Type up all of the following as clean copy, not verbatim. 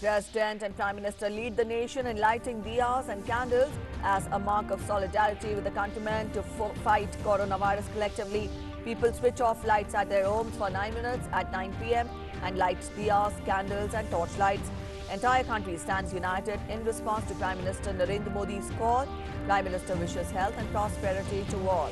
President and Prime Minister lead the nation in lighting diyas and candles as a mark of solidarity with the countrymen to fight coronavirus collectively. People switch off lights at their homes for 9 minutes at 9 p.m. and light diyas, candles and torchlights. Entire country stands united in response to Prime Minister Narendra Modi's call. Prime Minister wishes health and prosperity to all.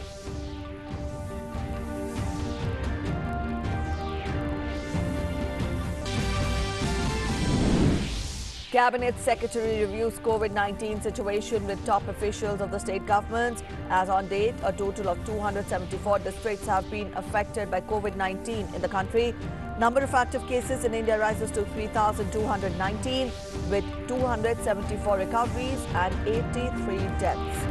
Cabinet Secretary reviews COVID-19 situation with top officials of the state governments. As on date, a total of 274 districts have been affected by COVID-19 in the country. Number of active cases in India rises to 3,219 with 274 recoveries and 83 deaths.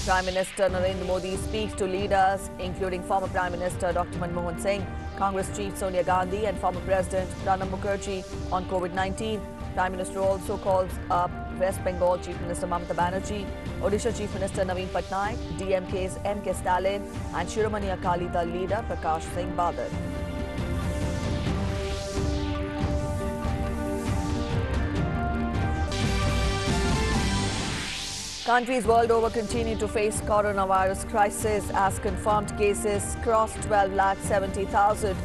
Prime Minister Narendra Modi speaks to leaders, including former Prime Minister Dr. Manmohan Singh, Congress Chief Sonia Gandhi and former President Pranab Mukherjee on COVID-19. Prime Minister also calls up West Bengal Chief Minister Mamata Banerjee, Odisha Chief Minister Naveen Patnaik, DMK's M.K. Stalin and Shiromani Akali Dal leader Prakash Singh Badal. Countries world over continue to face coronavirus crisis as confirmed cases crossed 12,70,000.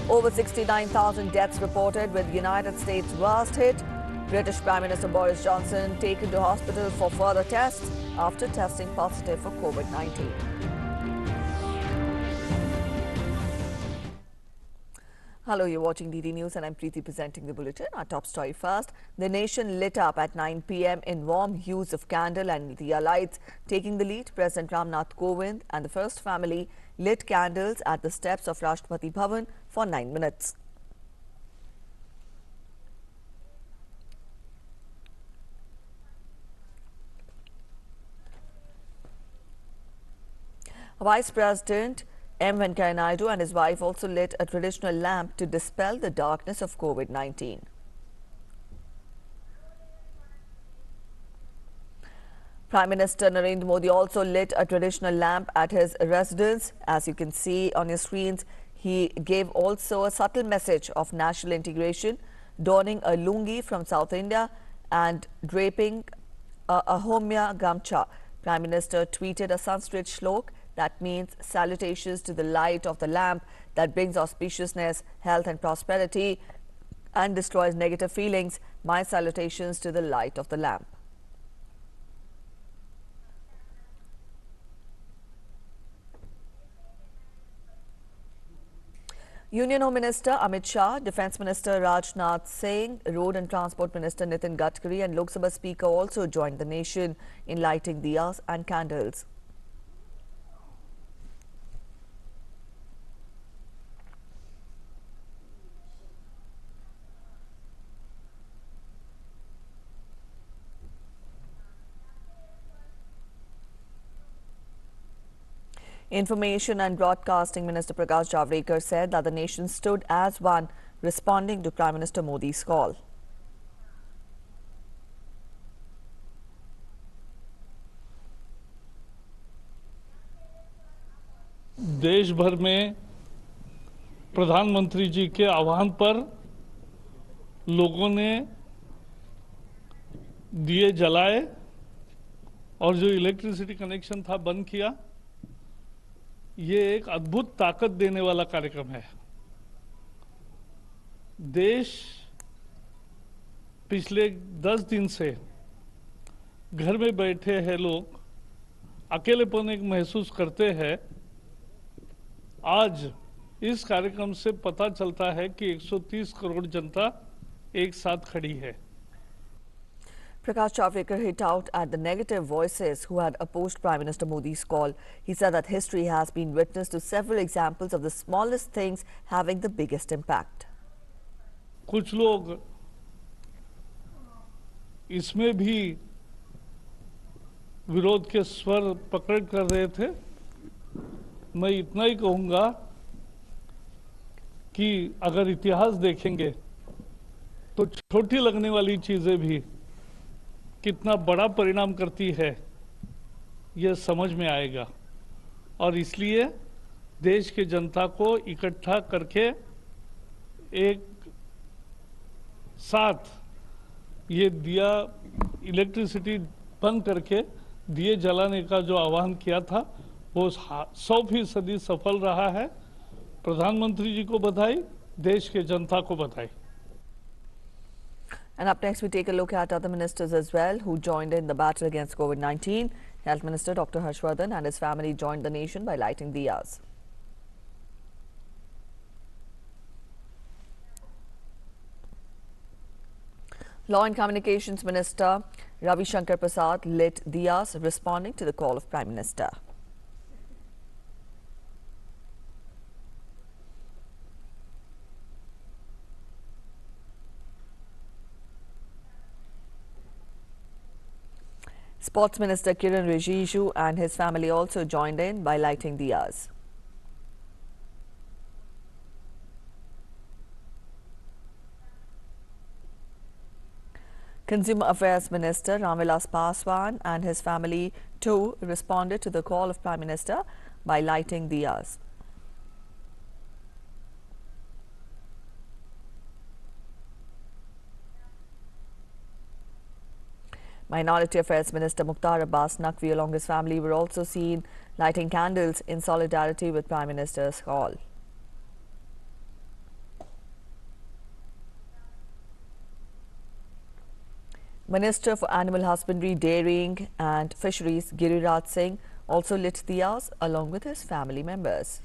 Over 69,000 deaths reported, with United States worst hit. British Prime Minister Boris Johnson taken to hospital for further tests after testing positive for COVID-19. Hello, you're watching DD News and I'm Preeti presenting the bulletin. Our top story first. The nation lit up at 9 p.m. in warm hues of candle and diya lights. Taking the lead, President Ramnath Kovind and the first family lit candles at the steps of Rashtrapati Bhavan for 9 minutes. Vice President M. Venkaiah Naidu and his wife also lit a traditional lamp to dispel the darkness of COVID-19. Prime Minister Narendra Modi also lit a traditional lamp at his residence. As you can see on your screens, he gave also a subtle message of national integration, donning a lungi from South India and draping a homya gamcha. Prime Minister tweeted a Sanskrit shlok that means salutations to the light of the lamp that brings auspiciousness, health and prosperity and destroys negative feelings. My salutations to the light of the lamp. Union Home Minister Amit Shah, Defence Minister Rajnath Singh, Road and Transport Minister Nitin Gadkari and Lok Sabha Speaker also joined the nation in lighting diyas and candles. Information and Broadcasting Minister Prakash Javadekar said that the nation stood as one, responding to Prime Minister Modi's call. देश भर में प्रधानमंत्री जी के आह्वान पर लोगों ने दिए जलाए और जो इलेक्ट्रिसिटी कनेक्शन था बंद किया। ये एक अद्भुत ताकत देने वाला कार्यक्रम है। देश पिछले 10 दिन से घर में बैठे हैं, लोग अकेलेपन एक महसूस करते हैं। आज इस कार्यक्रम से पता चलता है कि 130 करोड़ जनता एक साथ खड़ी है। Prakash Javadekar hit out at the negative voices who had opposed Prime Minister Modi's call. He said that history has been witness to several examples of the smallest things having the biggest impact. कुछ लोग इसमें भी विरोध के स्वर पकड़ कर रहे थे। मैं इतना ही कहूंगा कि अगर इतिहास देखेंगे तो छोटी लगने वाली चीजें भी कितना बड़ा परिणाम करती है, यह समझ में आएगा। और इसलिए देश के जनता को इकट्ठा करके एक साथ ये दिया इलेक्ट्रिसिटी बंद करके दिए जलाने का जो आह्वान किया था वो 100% सफल रहा है। प्रधानमंत्री जी को बधाई, देश के जनता को बधाई। And up next, we take a look at other ministers as well who joined in the battle against COVID-19. Health Minister Dr. Harshvardhan and his family joined the nation by lighting diyas. Law and Communications Minister Ravi Shankar Prasad lit diyas responding to the call of Prime Minister. Sports Minister Kiran Rijiju and his family also joined in by lighting diyas. Consumer Affairs Minister Ramvilas Paswan and his family too responded to the call of Prime Minister by lighting diyas. Minority Affairs Minister Mukhtar Abbas Naqvi along his family were also seen lighting candles in solidarity with Prime Minister's call. Minister for Animal Husbandry, Dairying and Fisheries Giriraj Singh also lit diyas along with his family members.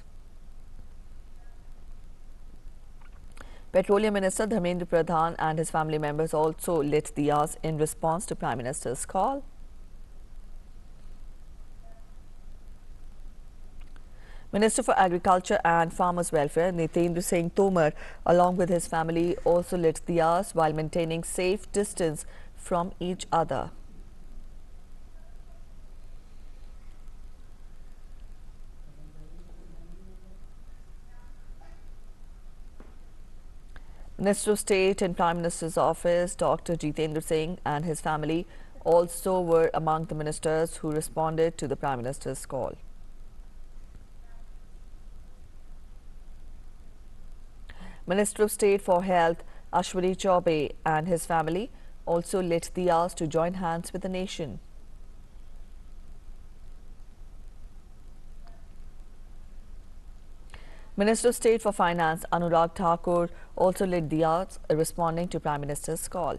Petroleum Minister Dharmendra Pradhan and his family members also lit diyas in response to Prime Minister's call. Minister for Agriculture and Farmers Welfare Nitendra Singh Tomar along with his family also lit diyas while maintaining safe distance from each other. Minister of State in Prime Minister's office Dr. Jitendra Singh and his family also were among the ministers who responded to the Prime Minister's call. Minister of State for Health Ashwini Chaubey and his family also lit diyas to join hands with the nation. Minister of State for Finance Anurag Thakur also lit diyas responding to Prime Minister's call.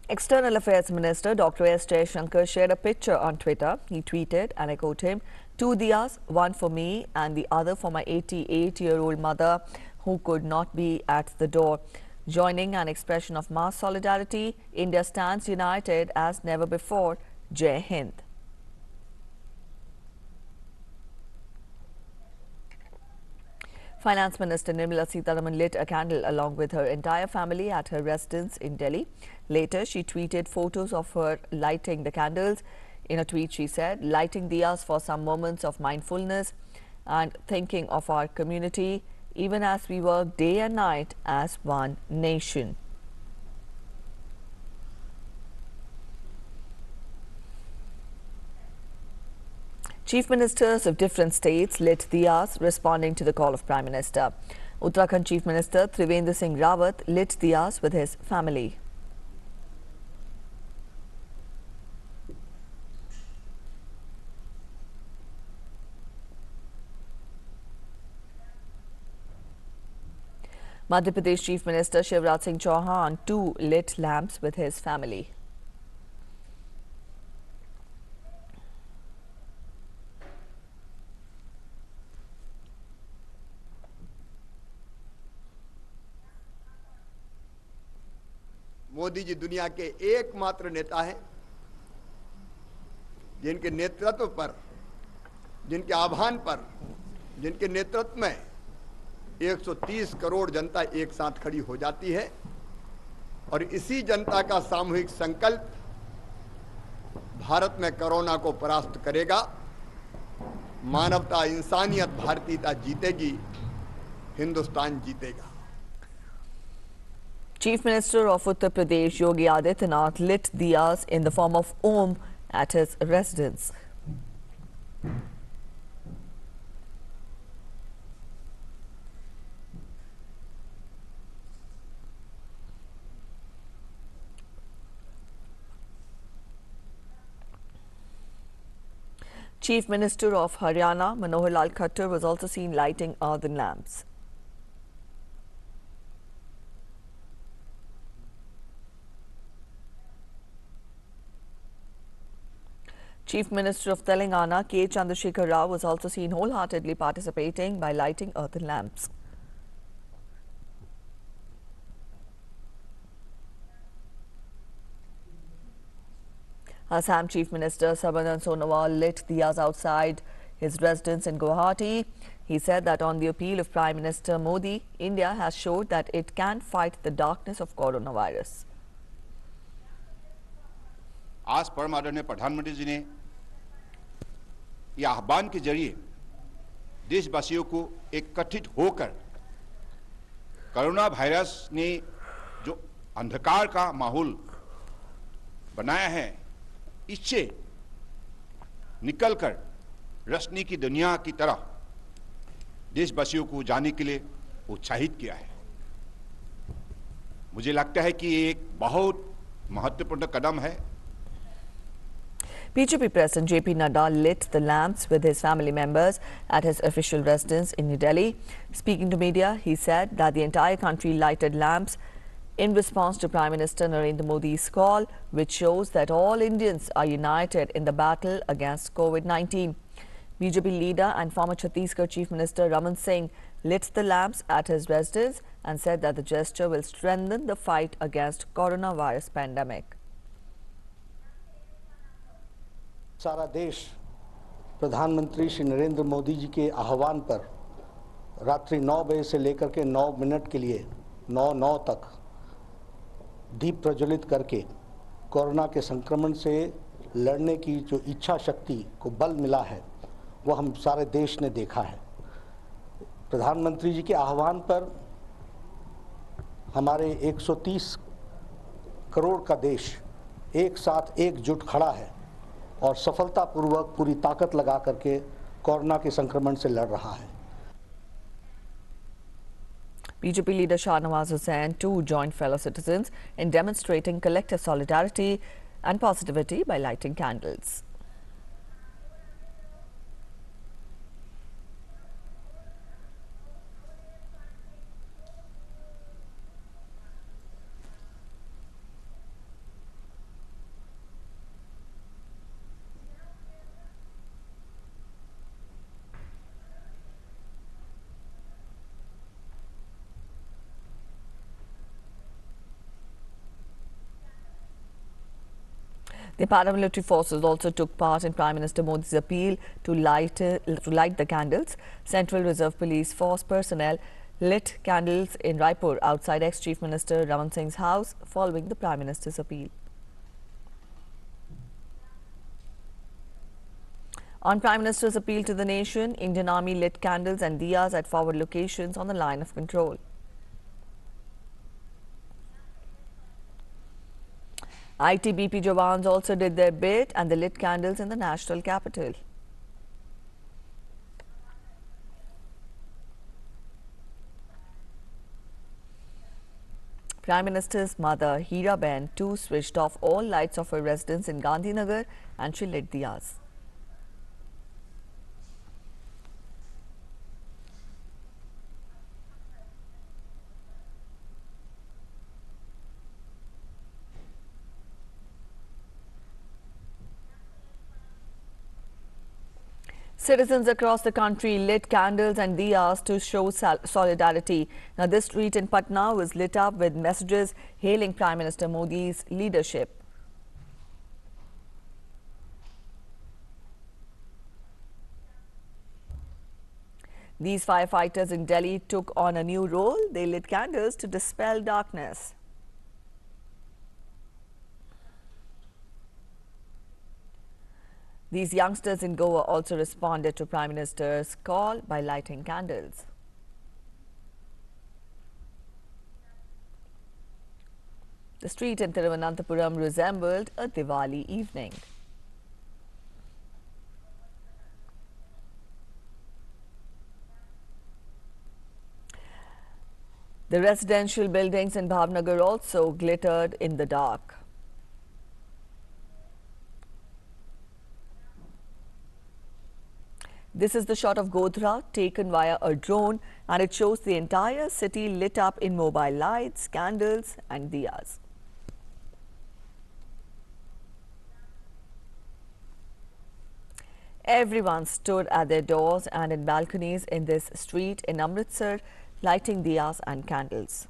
External Affairs Minister Dr. S. Jaishankar shared a picture on Twitter. He tweeted, and I quote him, "2 diyas, one for me and the other for my 88-year-old mother who could not be at the door. Joining an expression of mass solidarity, India stands united as never before. Jai Hind." Finance Minister Nirmala Sitharaman lit a candle along with her entire family at her residence in Delhi. Later, she tweeted photos of her lighting the candles. In a tweet, she said, "Lighting diyas for some moments of mindfulness and thinking of our community, even as we work day and night as one nation." Chief Ministers of different states lit diyas responding to the call of Prime Minister. Uttarakhand Chief Minister Trivendra Singh Rawat lit diyas with his family. Madhya Pradesh Chief Minister Shivraj Singh Chauhan too lit lamps with his family. Modi ji दुनिया के एकमात्र नेता हैं जिनके नेतृत्व पर, जिनके आह्वान पर, जिनके नेतृत्व में 130 करोड़ जनता एक साथ खड़ी हो जाती है और इसी जनता का सामूहिक संकल्प भारत में कोरोना को परास्त करेगा। मानवता, इंसानियत, भारतीयता जीतेगी, हिंदुस्तान जीतेगा। Chief Minister of Uttar Pradesh Yogi Adityanath lit diyas in the form of Om at his residence. Chief Minister of Haryana Manohar Lal Khattar was also seen lighting earthen lamps. Chief Minister of Telangana K. Chandrasekhar Rao was also seen wholeheartedly participating by lighting earthen lamps. Assam Chief Minister Sarbanand Sonowal lit diyas outside his residence in Guwahati. He said that on the appeal of Prime Minister Modi, India has showed that it can fight the darkness of coronavirus. आज परम आदरणीय प्रधानमंत्री जी ने यह आह्वान के जरिए देशवासियों को एकत्रित होकर कोरोना वायरस ने जो अंधकार का माहौल बनाया है, इससे निकलकर रोशनी की दुनिया की तरफ देशवासियों को जाने के लिए उत्साहित किया है। मुझे लगता है कि ये एक बहुत महत्वपूर्ण कदम है। BJP President JP Nadda lit the lamps with his family members at his official residence in New Delhi. Speaking to media, he said that the entire country lighted lamps in response to Prime Minister Narendra Modi's call, which shows that all Indians are united in the battle against COVID-19. BJP leader and former Chhattisgarh Chief Minister Raman Singh lit the lamps at his residence and said that the gesture will strengthen the fight against coronavirus pandemic. सारा देश प्रधानमंत्री श्री नरेंद्र मोदी जी के आह्वान पर रात्रि 9 बजे से लेकर के 9 मिनट के लिए 9 तक दीप प्रज्वलित करके कोरोना के संक्रमण से लड़ने की जो इच्छा शक्ति को बल मिला है, वो हम सारे देश ने देखा है। प्रधानमंत्री जी के आह्वान पर हमारे 130 करोड़ का देश एक साथ एकजुट खड़ा है और सफलतापूर्वक पूरी ताकत लगा करके कोरोना के संक्रमण से लड़ रहा है। BJP leader Shahnawaz Hussain too joined fellow citizens in demonstrating collective solidarity and positivity by lighting candles. The paramilitary forces also took part in Prime Minister Modi's appeal to light the candles. Central Reserve Police Force personnel lit candles in Raipur outside ex-Chief Minister Raman Singh's house following the Prime Minister's appeal. On Prime Minister's appeal to the nation, Indian Army lit candles and diyas at forward locations on the line of control. ITBP Jawans also did their bit and they lit candles in the national capital. Prime Minister's mother, Hiraben, too switched off all lights of her residence in Gandhinagar and she lit diyas. Citizens across the country lit candles and diyas to show solidarity. Now, this street in Patna was lit up with messages hailing Prime Minister Modi's leadership. These firefighters in Delhi took on a new role. They lit candles to dispel darkness. These youngsters in Goa also responded to Prime Minister's call by lighting candles. The street in Thiruvananthapuram resembled a Diwali evening. The residential buildings in Bhavnagar also glittered in the dark. This is the shot of Godhra taken via a drone, and it shows the entire city lit up in mobile lights, candles and diyas. Everyone stood at their doors and in balconies in this street in Amritsar, lighting diyas and candles.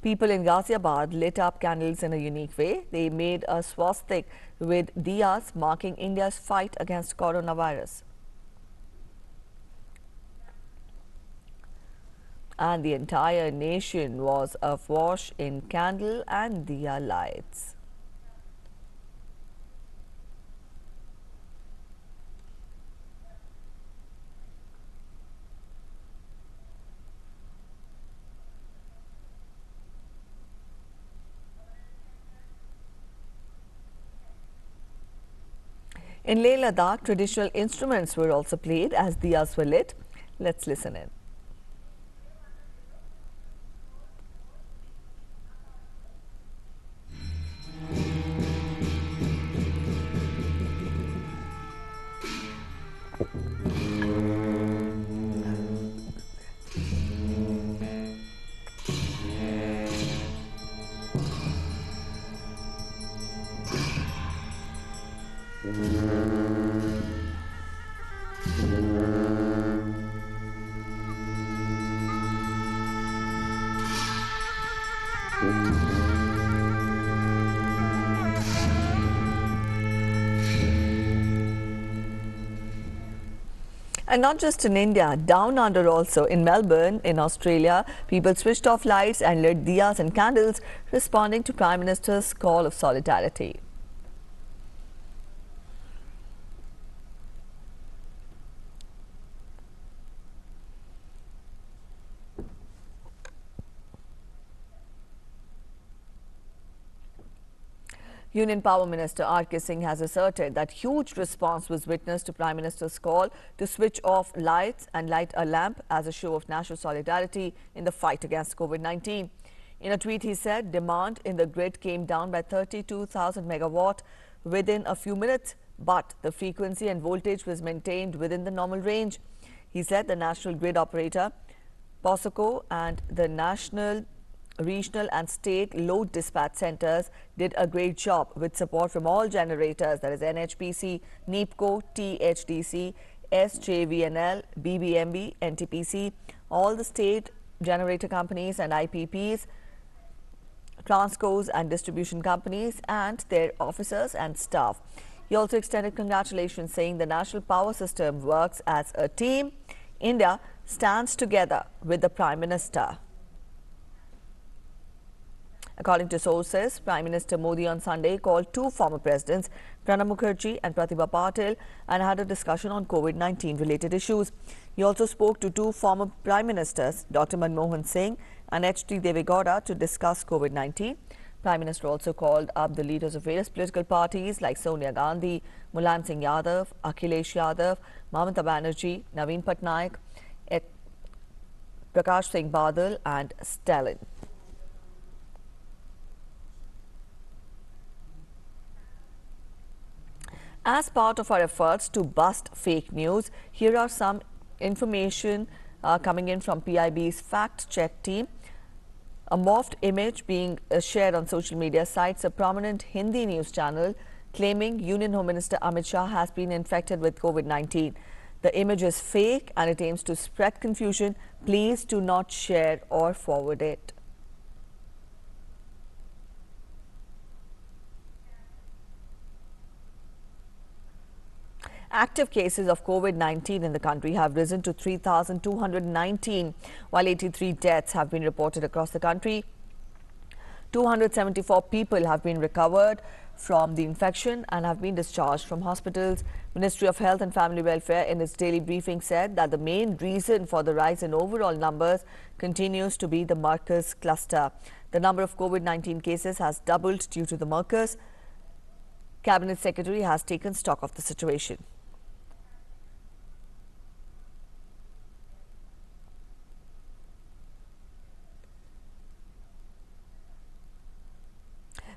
People in Ghaziabad lit up candles in a unique way. They made a swastik with diyas marking India's fight against coronavirus. And the entire nation was awash in candle and diya lights. In Leh Ladakh, traditional instruments were also played as diyas were lit. Let's listen in. And not just in India, down under also in Melbourne, in Australia, people switched off lights and lit diyas and candles, responding to Prime Minister's call of solidarity. Union Power Minister R.K. Singh has asserted that huge response was witnessed to Prime Minister's call to switch off lights and light a lamp as a show of national solidarity in the fight against COVID-19. In a tweet, he said demand in the grid came down by 32,000 megawatt within a few minutes, but the frequency and voltage was maintained within the normal range. He said the national grid operator, POSOCO, and the national, regional and state load dispatch centers did a great job with support from all generators, that is NHPC, NEEPCO, THDC, SJVNL, BBMB, NTPC, all the state generator companies and IPPs, transcos and distribution companies and their officers and staff. He also extended congratulations, saying the national power system works as a team. India stands together with the Prime Minister. According to sources, Prime Minister Modi on Sunday called two former presidents, Pranab Mukherjee and Pratibha Patil, and had a discussion on COVID-19 related issues. He also spoke to two former Prime Ministers, Dr. Manmohan Singh and H.D. Deve Gowda, to discuss COVID-19. Prime Minister also called up the leaders of various political parties like Sonia Gandhi, Mulayam Singh Yadav, Akhilesh Yadav, Mamata Banerjee, Naveen Patnaik, Prakash Singh Badal and Stalin. As part of our efforts to bust fake news, here are some information coming in from PIB's fact check team. A morphed image being shared on social media sites, a prominent Hindi news channel claiming Union Home Minister Amit Shah has been infected with COVID-19. The image is fake and it aims to spread confusion. Please do not share or forward it. Active cases of COVID-19 in the country have risen to 3,219, while 83 deaths have been reported across the country. 274 people have been recovered from the infection and have been discharged from hospitals. Ministry of Health and Family Welfare in its daily briefing said that the main reason for the rise in overall numbers continues to be the Marcus cluster. The number of COVID-19 cases has doubled due to the Marcus. Cabinet Secretary has taken stock of the situation.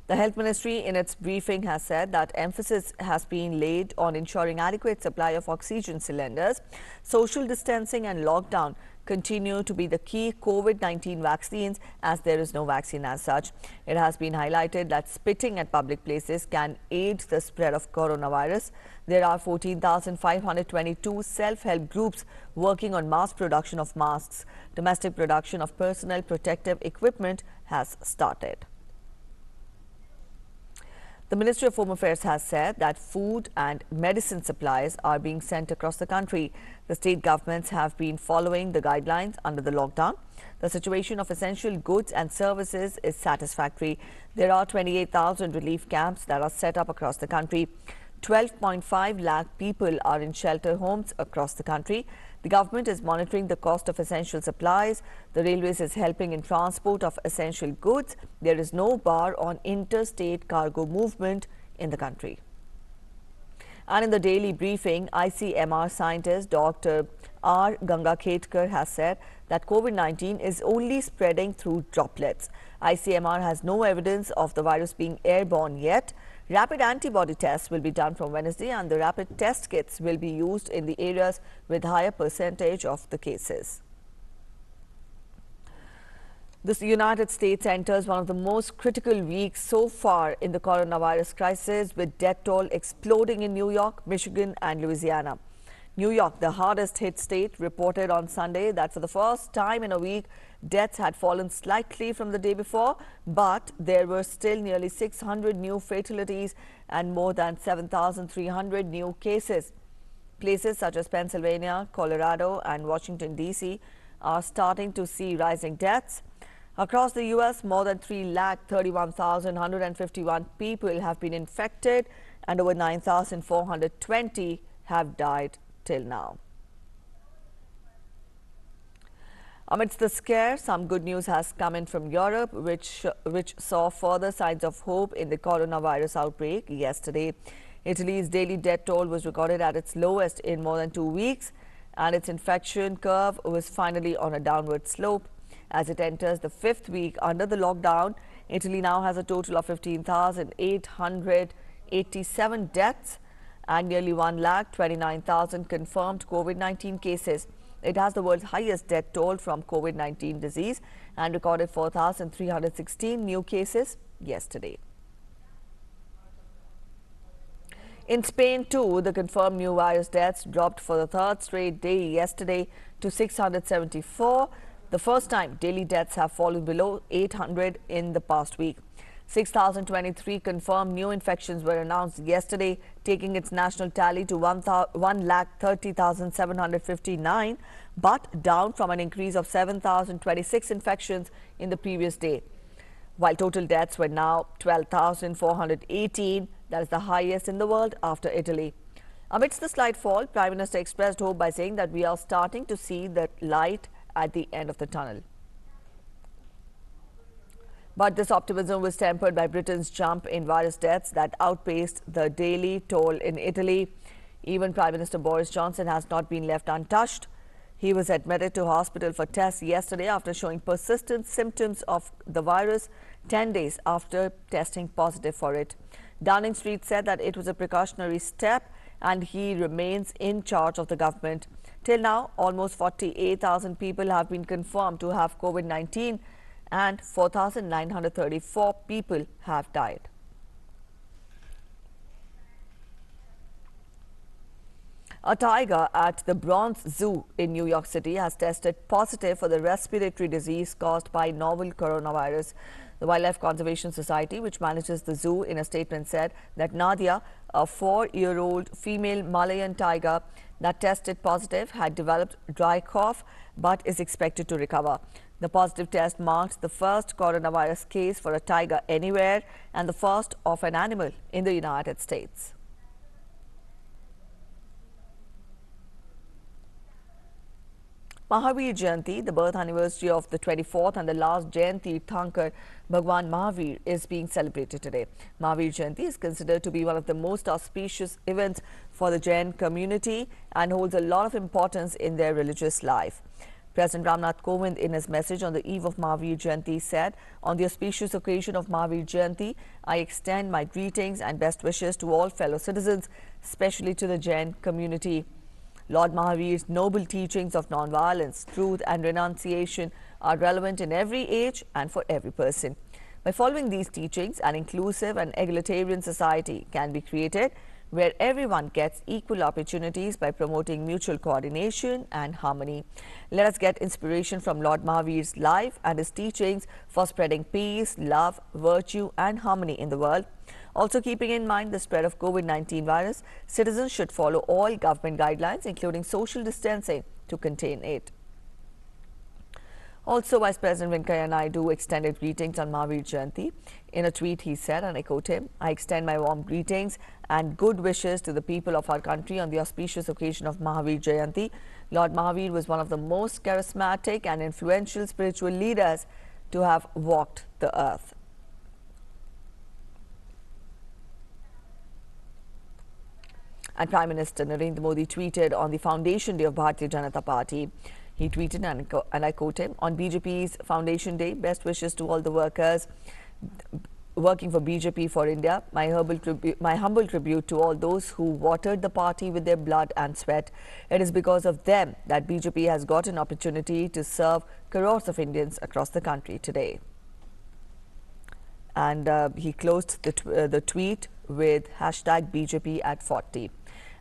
The Health Ministry in its briefing has said that emphasis has been laid on ensuring adequate supply of oxygen cylinders. Social distancing and lockdown continue to be the key COVID-19 vaccines, as there is no vaccine as such. It has been highlighted that spitting at public places can aid the spread of coronavirus. There are 14,522 self-help groups working on mass production of masks. Domestic production of personal protective equipment has started. The Ministry of Home Affairs has said that food and medicine supplies are being sent across the country. The state governments have been following the guidelines under the lockdown. The situation of essential goods and services is satisfactory. There are 28,000 relief camps that are set up across the country. 12.5 lakh people are in shelter homes across the country. The government is monitoring the cost of essential supplies. The railways is helping in transport of essential goods. There is no bar on interstate cargo movement in the country. And in the daily briefing, ICMR scientist Dr. R. Gangakhetkar has said that COVID-19 is only spreading through droplets. ICMR has no evidence of the virus being airborne yet. Rapid antibody tests will be done from Wednesday, and the rapid test kits will be used in the areas with higher percentage of the cases. The United States enters one of the most critical weeks so far in the coronavirus crisis, with death toll exploding in New York, Michigan and Louisiana. New York, the hardest hit state, reported on Sunday that for the first time in a week, deaths had fallen slightly from the day before, but there were still nearly 600 new fatalities and more than 7,300 new cases. Places such as Pennsylvania, Colorado and Washington, D.C. are starting to see rising deaths. Across the U.S., more than 3,31,151 people have been infected and over 9,420 have died till now. Amidst the scare, some good news has come in from Europe, which saw further signs of hope in the coronavirus outbreak yesterday. Italy's daily death toll was recorded at its lowest in more than 2 weeks, and its infection curve was finally on a downward slope. As it enters the 5th week under the lockdown, Italy now has a total of 15,887 deaths and nearly 1,29,000 confirmed COVID-19 cases. It has the world's highest death toll from COVID-19 disease and recorded 4,316 new cases yesterday. In Spain too, the confirmed new virus deaths dropped for the 3rd straight day yesterday to 674. The first time daily deaths have fallen below 800 in the past week. 6,023 confirmed new infections were announced yesterday, taking its national tally to 1,30,759, but down from an increase of 7,026 infections in the previous day. While total deaths were now 12,418, that is the highest in the world after Italy. Amidst the slight fall, Prime Minister expressed hope by saying that we are starting to see the light at the end of the tunnel. But this optimism was tempered by Britain's jump in virus deaths that outpaced the daily toll in Italy. Even Prime Minister Boris Johnson has not been left untouched. He was admitted to hospital for tests yesterday after showing persistent symptoms of the virus 10 days after testing positive for it. Downing Street said that it was a precautionary step and he remains in charge of the government. Till now, almost 48,000 people have been confirmed to have COVID-19 and 4,934 people have died. A tiger at the Bronx Zoo in New York City has tested positive for the respiratory disease caused by novel coronavirus. The Wildlife Conservation Society, which manages the zoo, in a statement said that Nadia, a 4-year-old female Malayan tiger that tested positive, had developed dry cough but is expected to recover. The positive test marked the first coronavirus case for a tiger anywhere and the first of an animal in the United States. Mahavir Jayanti, the birth anniversary of the 24th and the last Jain Tirthankar Bhagwan Mahavir, is being celebrated today. Mahavir Jayanti is considered to be one of the most auspicious events for the Jain community and holds a lot of importance in their religious life. President Ramnath Kovind, in his message on the eve of Mahavir Jayanti, said, "On the auspicious occasion of Mahavir Jayanti, I extend my greetings and best wishes to all fellow citizens, especially to the Jain community. Lord Mahavir's noble teachings of non-violence, truth and renunciation are relevant in every age and for every person. By following these teachings, an inclusive and egalitarian society can be created where everyone gets equal opportunities by promoting mutual coordination and harmony. Let us get inspiration from Lord Mahavir's life and his teachings for spreading peace, love, virtue and harmony in the world. Also, keeping in mind the spread of COVID-19 virus, citizens should follow all government guidelines, including social distancing, to contain it." Also, Vice President Venkaiah Naidu extended greetings on Mahavir Jayanti. In a tweet, he said, and I quote him, "I extend my warm greetings and good wishes to the people of our country on the auspicious occasion of Mahavir Jayanti. Lord Mahavir was one of the most charismatic and influential spiritual leaders to have walked the earth." And Prime Minister Narendra Modi tweeted on the Foundation Day of Bharatiya Janata Party. He tweeted, and I quote him, "On BJP's Foundation Day, best wishes to all the workers working for BJP for India. My humble tribute to all those who watered the party with their blood and sweat. It is because of them that BJP has got an opportunity to serve crores of Indians across the country today." And he closed the tweet with hashtag BJP at 40.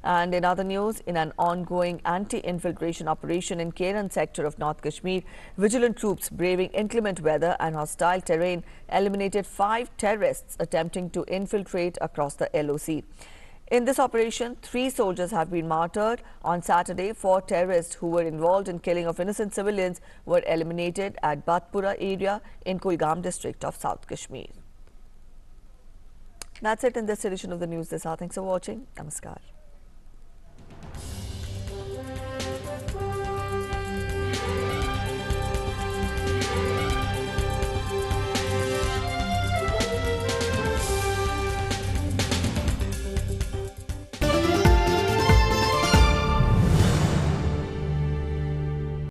And in other news, in an ongoing anti-infiltration operation in Keran sector of North Kashmir, vigilant troops braving inclement weather and hostile terrain eliminated 5 terrorists attempting to infiltrate across the LOC. In this operation, 3 soldiers have been martyred. On Saturday, 4 terrorists who were involved in killing of innocent civilians were eliminated at Batpura area in Kulgam district of South Kashmir. That's it in this edition of the news this hour. Thanks for watching. Namaskar.